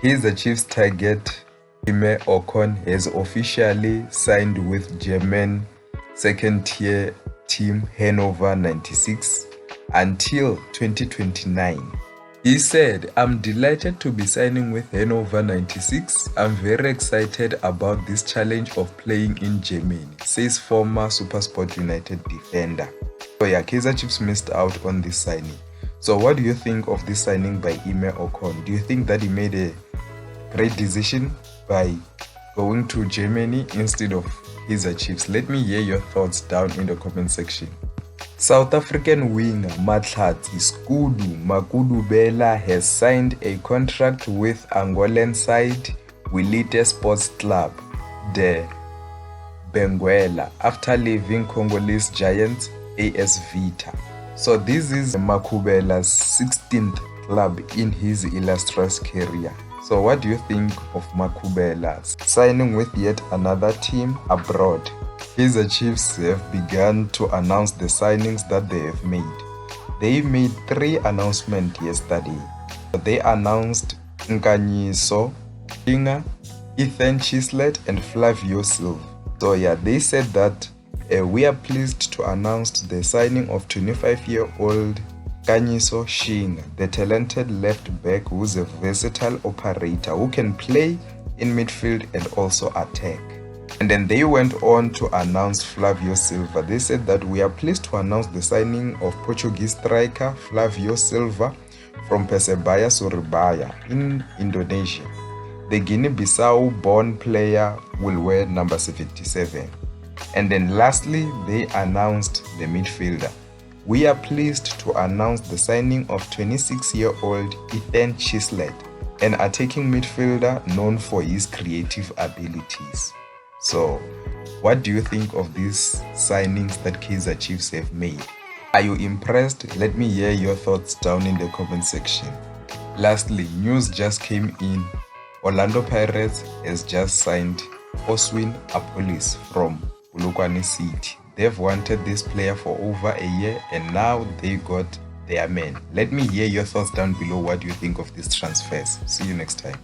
Kaizer Chiefs target Ime Ocon has officially signed with German second-tier team Hannover 96 until 2029. He said, "I'm delighted to be signing with Hannover 96. I'm very excited about this challenge of playing in Germany," says former SuperSport United defender. So yeah, Kaizer Chiefs missed out on this signing. So what do you think of this signing by Ime Ocon? Do you think that he made a great decision by going to Germany instead of Kaizer Chiefs? Let me hear your thoughts down in the comment section. South African winger Mahlatsi Skudu Makudubela has signed a contract with Angolan side Willite Sports Club de Benguela after leaving Congolese giants AS Vita. So this is Makubela's 16th club in his illustrious career. So what do you think of Makubela signing with yet another team abroad? Kaizer Chiefs have begun to announce the signings that they have made. They made 3 announcements yesterday. They announced Nkanyiso Shinga, Ethan Chislett, and Flavio Silva. So yeah, they said that we are pleased to announce the signing of 25-year-old Nkanyiso Shinga, the talented left back who's a versatile operator who can play in midfield and also attack. And then they went on to announce Flavio Silva. They said that we are pleased to announce the signing of Portuguese striker Flavio Silva from Persebaya Surabaya in Indonesia. The Guinea-Bissau born player will wear number 77. And then lastly, they announced the midfielder. We are pleased to announce the signing of 26-year-old Ethan Chislett, an attacking midfielder known for his creative abilities. So, what do you think of these signings that Kaizer Chiefs have made? Are you impressed? Let me hear your thoughts down in the comment section. Lastly, news just came in. Orlando Pirates has just signed Oswin Apolis from Polokwane City. They've wanted this player for over a year and now they got their man. Let me hear your thoughts down below. What do you think of these transfers? See you next time.